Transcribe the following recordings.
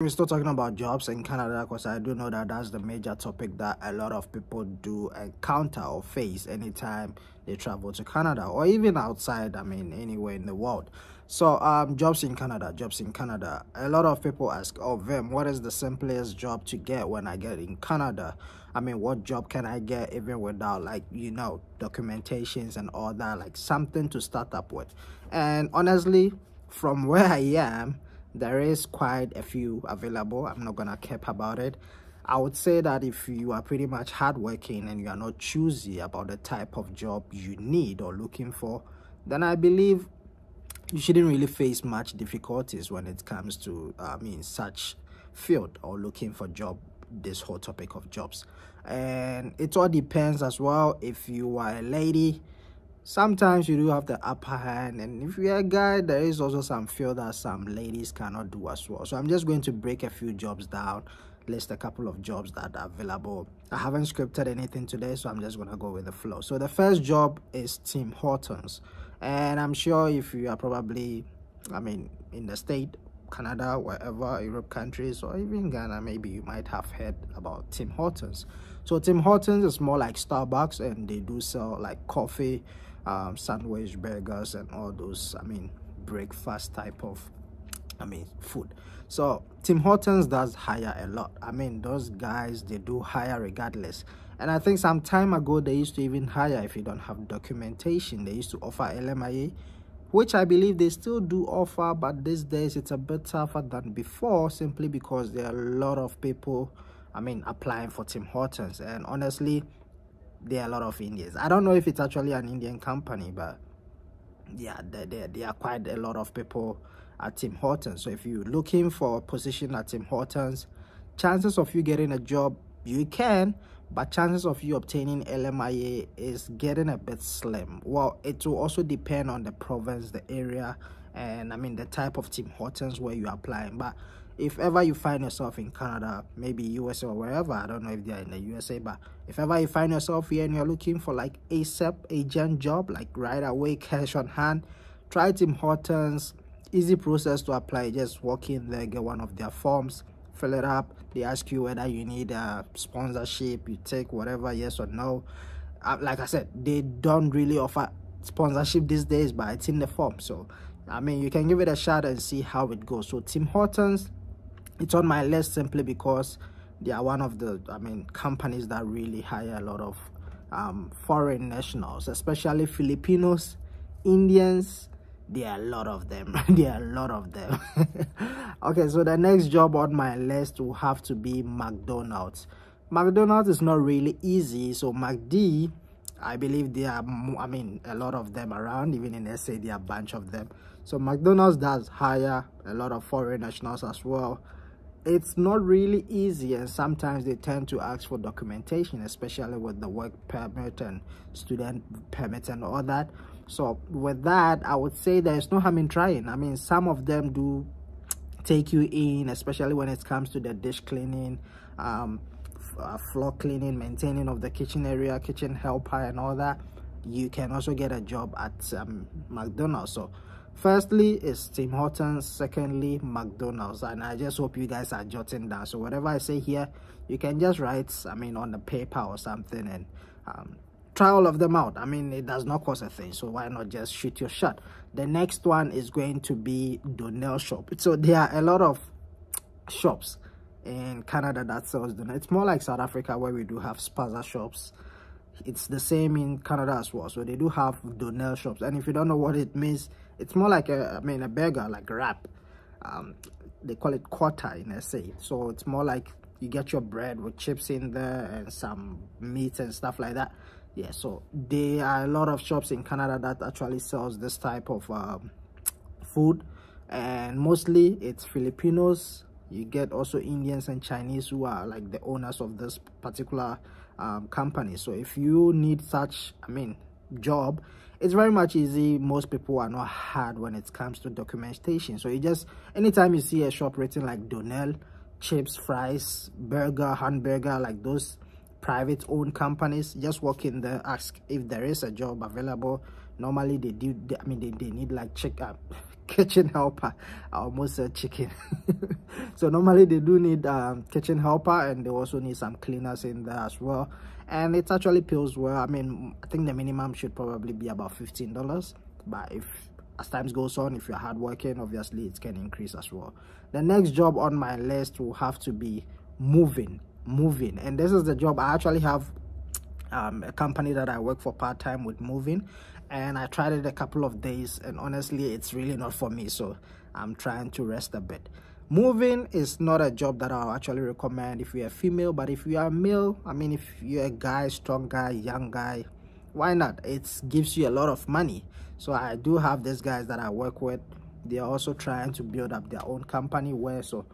We're still talking about jobs in Canada because I do know that that's the major topic that a lot of people do encounter or face anytime they travel to Canada or even outside, anywhere in the world. So jobs in Canada. A lot of people ask, oh Vim, what is the simplest job to get when I get in Canada? What job can I get even without documentations and all that, like something to start up with? And honestly, from where I am, there is quite a few available. I'm not gonna cap about it. I would say that if you are pretty much hardworking and you are not choosy about the type of job you need or looking for, then I believe you shouldn't really face much difficulties when it comes to such field or looking for job, this whole topic of jobs. And it all depends as well. If you are a lady, sometimes you do have the upper hand, and if you're a guy, there is also some field that some ladies cannot do as well. So I'm just going to break a few jobs down, list a couple of jobs that are available. I haven't scripted anything today, so I'm just gonna go with the flow. So the first job is Tim Hortons, and I'm sure if you are probably in the state, Canada, wherever, Europe countries, or even Ghana, maybe you might have heard about Tim Hortons. So Tim Hortons is more like Starbucks, and they do sell like coffee, sandwich, burgers, and all those breakfast type of food. So Tim Hortons does hire a lot. Those guys, they do hire regardless. And I think some time ago they used to even hire if you don't have documentation. They used to offer LMIA, which I believe they still do offer, but these days it's a bit tougher than before, simply because there are a lot of people applying for Tim Hortons. And honestly, there are a lot of Indians. I don't know if it's actually an Indian company, but yeah, there are quite a lot of people at Tim Hortons. So if you're looking for a position at Tim Hortons, chances of you getting a job, you can, but chances of you obtaining LMIA is getting a bit slim. Well, it will also depend on the province, the area, and the type of Tim Hortons where you're applying. But if ever you find yourself in Canada, maybe USA or wherever, I don't know if they're in the USA, but if ever you find yourself here and you're looking for like ASAP agent job, like right away, cash on hand, try Tim Hortons. Easy process to apply. Just walk in there, get one of their forms, fill it up. They ask you whether you need a sponsorship, you take whatever, yes or no. Like I said, they don't really offer sponsorship these days, but it's in the form. So you can give it a shot and see how it goes. So Tim Hortons, it's on my list simply because they are one of the companies that really hire a lot of foreign nationals, especially Filipinos, Indians. There are a lot of them. Okay, so the next job on my list will have to be McDonald's. McDonald's is not really easy. So McD, I believe there are a lot of them around. Even in SA, there are a bunch of them. So McDonald's does hire a lot of foreign nationals as well. It's not really easy, and sometimes they tend to ask for documentation, especially with the work permit and student permit and all that. So with that, I would say there's no harm in trying. Some of them do take you in, especially when it comes to the dish cleaning, floor cleaning, maintaining of the kitchen area, kitchen helper and all that. You can also get a job at McDonald's. So firstly is Tim Hortons, secondly McDonald's, and I just hope you guys are jotting down. So whatever I say here, you can just write on the paper or something and try all of them out. It does not cost a thing, so why not just shoot your shot? The next one is going to be Donnell shop. So there are a lot of shops in Canada that sells Donnell. It's more like South Africa where we do have Spaza shops. It's the same in Canada as well. So they do have Donnell shops, and if you don't know what it means, it's more like a burger, like a wrap. They call it quarter in SA. So it's more like you get your bread with chips in there and some meat and stuff like that. Yeah, so there are a lot of shops in Canada that actually sells this type of food, and mostly it's Filipinos. You get also Indians and Chinese who are like the owners of this particular company. So if you need such job, it's very much easy. Most people are not hard when it comes to documentation. So you just, anytime you see a shop written like Donnell, chips, fries, burger, hamburger, like those private owned companies, just walk in there, ask if there is a job available. Normally they do, they need like kitchen helper. I almost said chicken. So normally they do need kitchen helper, and they also need some cleaners in there as well. And it actually pays well. I mean, I think the minimum should probably be about $15, but if as time goes on, if you're hardworking, obviously it can increase as well. The next job on my list will have to be moving, and this is the job. I actually have a company that I work for part-time with moving, and I tried it a couple of days, and honestly it's really not for me, so I'm trying to rest a bit. Moving is not a job that I'll actually recommend if you're a female, but if you are a male, I mean, if you're a guy, strong guy, young guy, why not? It gives you a lot of money. So I do have these guys that I work with. They are also trying to build up their own company where, so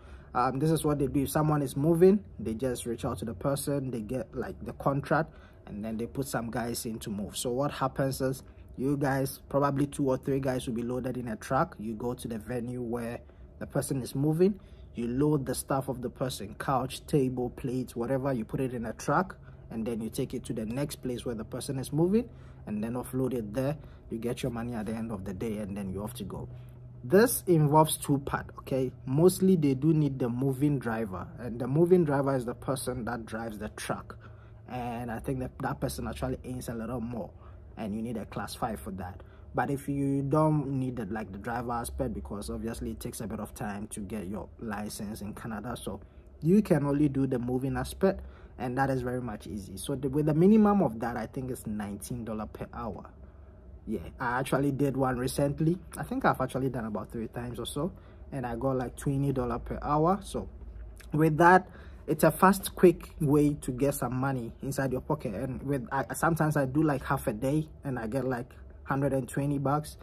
this is what they do. If someone is moving, they just reach out to the person, they get like the contract, and then they put some guys in to move. So what happens is, you guys, probably 2 or 3 guys, will be loaded in a truck. You go to the venue where the person is moving, you load the stuff of the person, couch, table, plates, whatever, you put it in a truck, and then you take it to the next place where the person is moving, and then offload it there. You get your money at the end of the day, and then you have to go. This involves 2 parts, okay? Mostly they do need the moving driver, and the moving driver is the person that drives the truck, and I think that person actually earns a little more, and you need a class 5 for that. But if you don't need it, like the driver aspect, because obviously it takes a bit of time to get your license in Canada, so you can only do the moving aspect, and that is very much easy. So with the minimum of that, I think it's $19 per hour. Yeah, I actually did one recently. I think I've actually done about 3 times or so, and I got like $20 per hour. So with that, it's a fast, quick way to get some money inside your pocket. And sometimes I do like half a day, and I get like $120.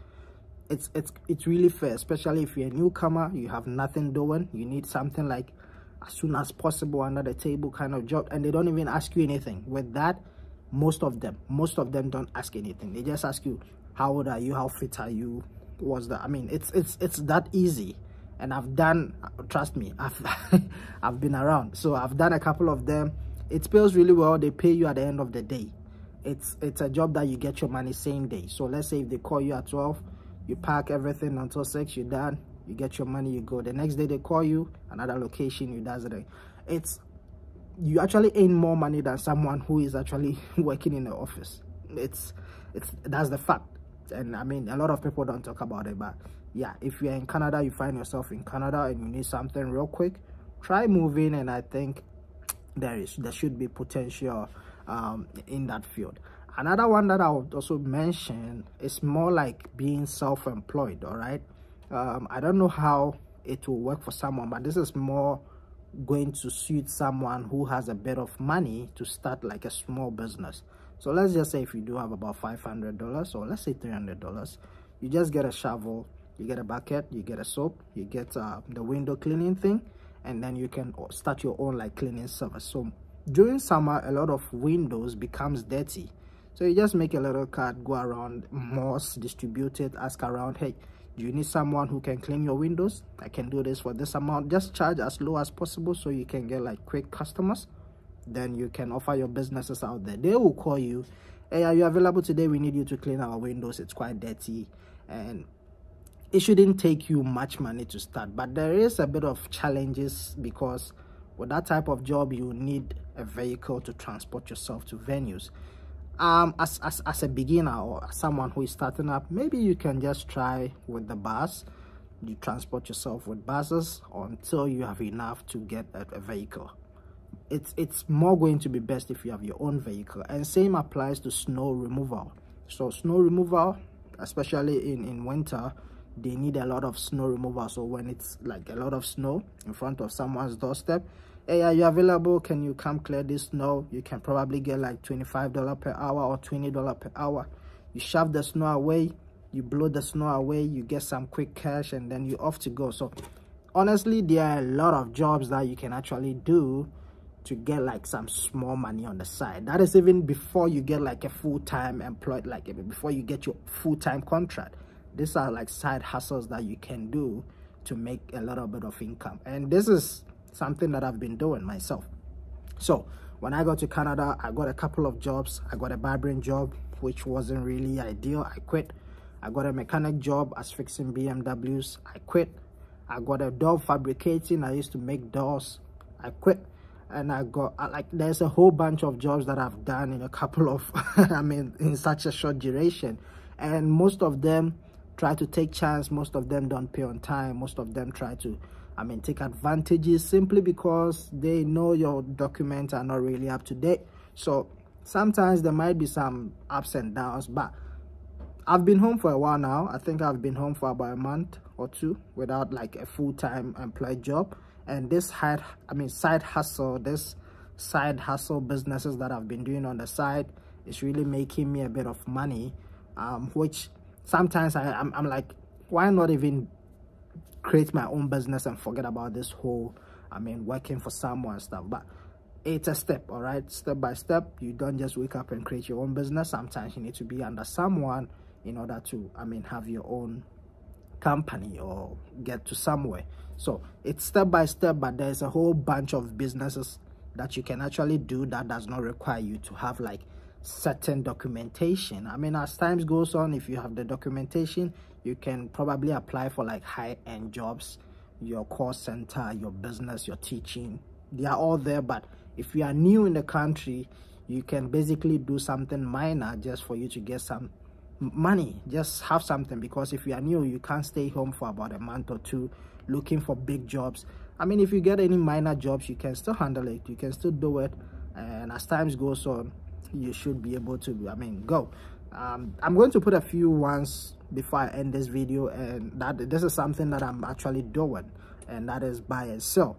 It's really fair, especially if you're a newcomer, you have nothing doing, you need something like as soon as possible under the table kind of job, and they don't even ask you anything. With that, most of them don't ask anything. They just ask you, how old are you, how fit are you, what's that. I mean, it's that easy. And I've done, trust me, I've been around, so I've done a couple of them. It pays really well. They pay you at the end of the day. It's a job that you get your money same day. So let's say if they call you at 12, you pack everything until 6, you're done, you get your money, you go. The next day they call you, another location, you does it. You actually earn more money than someone who is actually working in the office. That's the fact. And I mean, a lot of people don't talk about it, but yeah, if you're in Canada, you find yourself in Canada and you need something real quick, try moving, and I think there should be potential in that field. Another one that I would also mention is more like being self-employed. All right, I don't know how it will work for someone, but this is more going to suit someone who has a bit of money to start like a small business. So let's just say if you do have about $500, or let's say $300, you just get a shovel, you get a bucket, you get a soap, you get the window cleaning thing, and then you can start your own like cleaning service. So during summer, a lot of windows becomes dirty, so you just make a little card, go around, malls, distribute it, ask around, hey, do you need someone who can clean your windows? I can do this for this amount. Just charge as low as possible so you can get like quick customers. Then you can offer your businesses out there. They will call you, hey, are you available today? We need you to clean our windows, it's quite dirty. And it shouldn't take you much money to start, but there is a bit of challenges, because with that type of job you need a vehicle to transport yourself to venues. As a beginner or someone who is starting up, maybe you can just try with the bus. You transport yourself with buses until you have enough to get a vehicle. It's more going to be best if you have your own vehicle. And same applies to snow removal. So snow removal, especially in winter, they need a lot of snow removal. So when it's like a lot of snow in front of someone's doorstep, hey, are you available? Can you come clear this snow? You can probably get like $25 per hour or $20 per hour. You shove the snow away, you blow the snow away, you get some quick cash, and then you're off to go. So honestly, there are a lot of jobs that you can actually do to get like some small money on the side. That is even before you get like a full-time employed, like before you get your full-time contract. These are like side hustles that you can do to make a little bit of income. And this is something that I've been doing myself. So when I got to Canada, I got a couple of jobs. I got a barbering job, which wasn't really ideal. I quit. I got a mechanic job as fixing BMWs. I quit. I got a door fabricating. I used to make doors. I quit. And I got, like, there's a whole bunch of jobs that I've done in a couple of, I mean, in such a short duration. And most of them try to take chance. Most of them don't pay on time. Most of them try to, I mean, take advantages simply because they know your documents are not really up to date. So sometimes there might be some ups and downs, but I've been home for a while now. I think I've been home for about a month or two without like a full-time employed job. And this side hustle businesses that I've been doing on the side is really making me a bit of money, which sometimes I'm like, why not even create my own business and forget about this whole, I mean, working for someone and stuff. But it's a step, all right, step by step. You don't just wake up and create your own business. Sometimes you need to be under someone in order to, I mean, have your own company or get to somewhere. So it's step by step, but there's a whole bunch of businesses that you can actually do that does not require you to have like certain documentation. I mean, as times goes on, if you have the documentation, you can probably apply for like high-end jobs, your call center, your business, your teaching. They are all there. But if you are new in the country, you can basically do something minor just for you to get some money, just have something, because if you are new, you can't stay home for about a month or two looking for big jobs. I mean, if you get any minor jobs, you can still handle it, you can still do it, and as times goes on, you should be able to, I mean, go. I'm going to put a few ones before I end this video, and this is something that I'm actually doing, and that is buy and sell.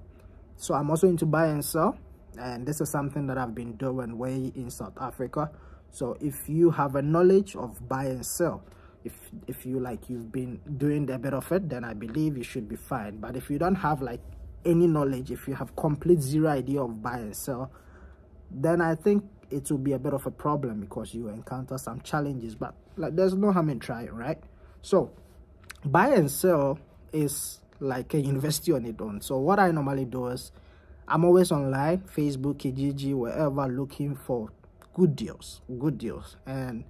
So I'm also into buy and sell, and this is something that I've been doing way in South Africa. So if you have a knowledge of buy and sell, if you like, you've been doing a bit of it, then I believe you should be fine. But if you don't have like any knowledge, if you have complete zero idea of buy and sell, then I think it will be a bit of a problem, because you encounter some challenges. But like, there's no harm in trying, right? So buy and sell is like a university on its own. So what I normally do is I'm always online, Facebook, Kijiji, wherever, looking for good deals. And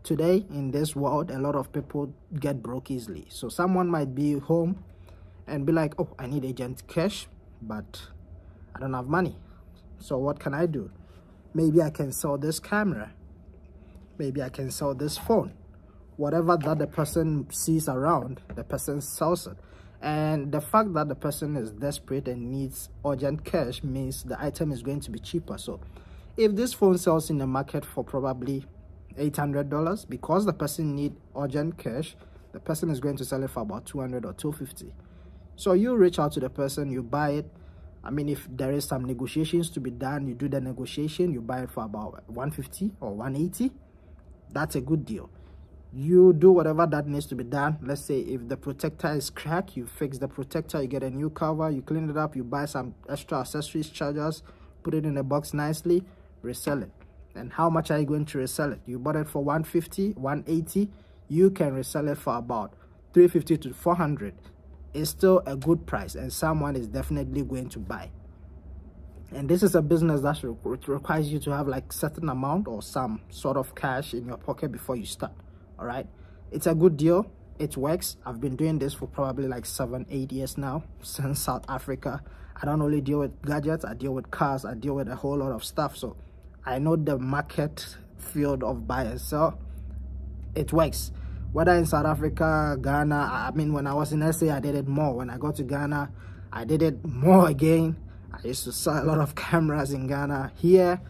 today in this world, a lot of people get broke easily. So someone might be home and be like, oh, I need agent cash, but I don't have money. So what can I do? Maybe I can sell this camera. Maybe I can sell this phone. Whatever that the person sees around, the person sells it. And the fact that the person is desperate and needs urgent cash means the item is going to be cheaper. So if this phone sells in the market for probably $800, because the person needs urgent cash, the person is going to sell it for about $200 or $250. So you reach out to the person, you buy it. I mean, if there is some negotiations to be done, you do the negotiation, you buy it for about $150 or $180. That's a good deal. You do whatever that needs to be done. Let's say if the protector is cracked, you fix the protector, you get a new cover, you clean it up, you buy some extra accessories, chargers, put it in a box nicely, resell it. And how much are you going to resell it? You bought it for $150, $180, you can resell it for about $350 to $400. It's still a good price, and someone is definitely going to buy. And this is a business that requires you to have like certain amount or some sort of cash in your pocket before you start. All right, it's a good deal, it works. I've been doing this for probably like 7-8 years now, since South Africa. I don't only deal with gadgets, I deal with cars, I deal with a whole lot of stuff. So I know the market field of buy and sell. It works. Whether in South Africa, Ghana, I mean, when I was in SA, I did it more. When I got to Ghana, I did it more again. I used to sell a lot of cameras in Ghana. Here,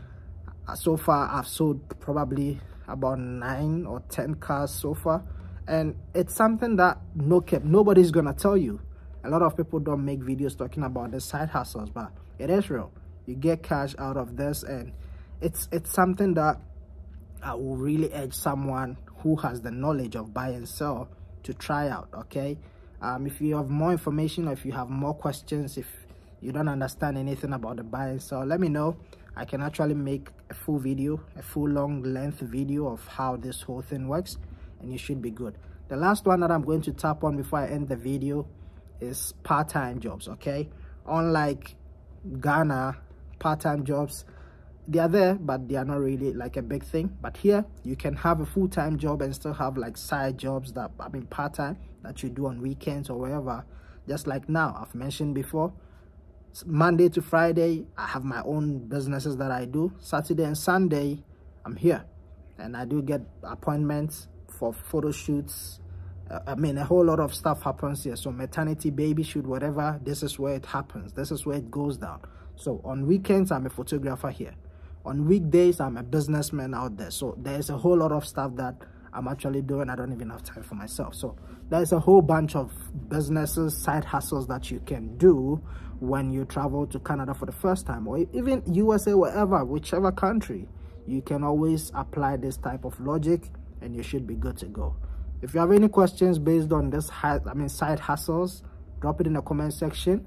so far, I've sold probably about 9 or 10 cars so far. And it's something that nobody's gonna tell you. A lot of people don't make videos talking about the side hustles, but it is real. You get cash out of this, and it's something that I will really urge someone who has the knowledge of buy and sell to try out. Okay, if you have more information, or if you have more questions, if you don't understand anything about the buy and sell, let me know. I can actually make a full video, a full long length video of how this whole thing works, and you should be good. The last one that I'm going to tap on before I end the video is part-time jobs. Okay, unlike Ghana, part-time jobs, they are there, but they are not really like a big thing. But here you can have a full-time job and still have like side jobs that, I mean, part-time, that you do on weekends or wherever. Just like now, I've mentioned before, Monday to Friday I have my own businesses that I do. Saturday and Sunday I'm here, and I do get appointments for photo shoots. I mean, a whole lot of stuff happens here. So maternity, baby shoot, whatever, this is where it happens. This is where it goes down. So on weekends, I'm a photographer here. On weekdays, I'm a businessman out there. So there's a whole lot of stuff that I'm actually doing. I don't even have time for myself. So there's a whole bunch of businesses, side hustles that you can do when you travel to Canada for the first time, or even USA, wherever, whichever country. You can always apply this type of logic and you should be good to go. If you have any questions based on this side hustles, drop it in the comment section.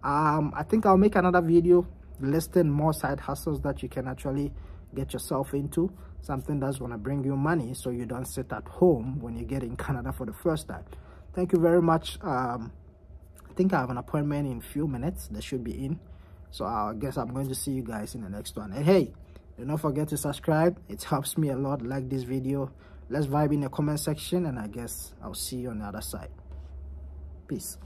I think I'll make another video listing more side hustles that you can actually get yourself into, something that's going to bring you money so you don't sit at home when you get in Canada for the first time. Thank you very much. I think I have an appointment in a few minutes. They should be in, so I guess I'm going to see you guys in the next one. And hey, do not forget to subscribe. It helps me a lot. Like this video. Let's vibe in the comment section, and I guess I'll see you on the other side. Peace.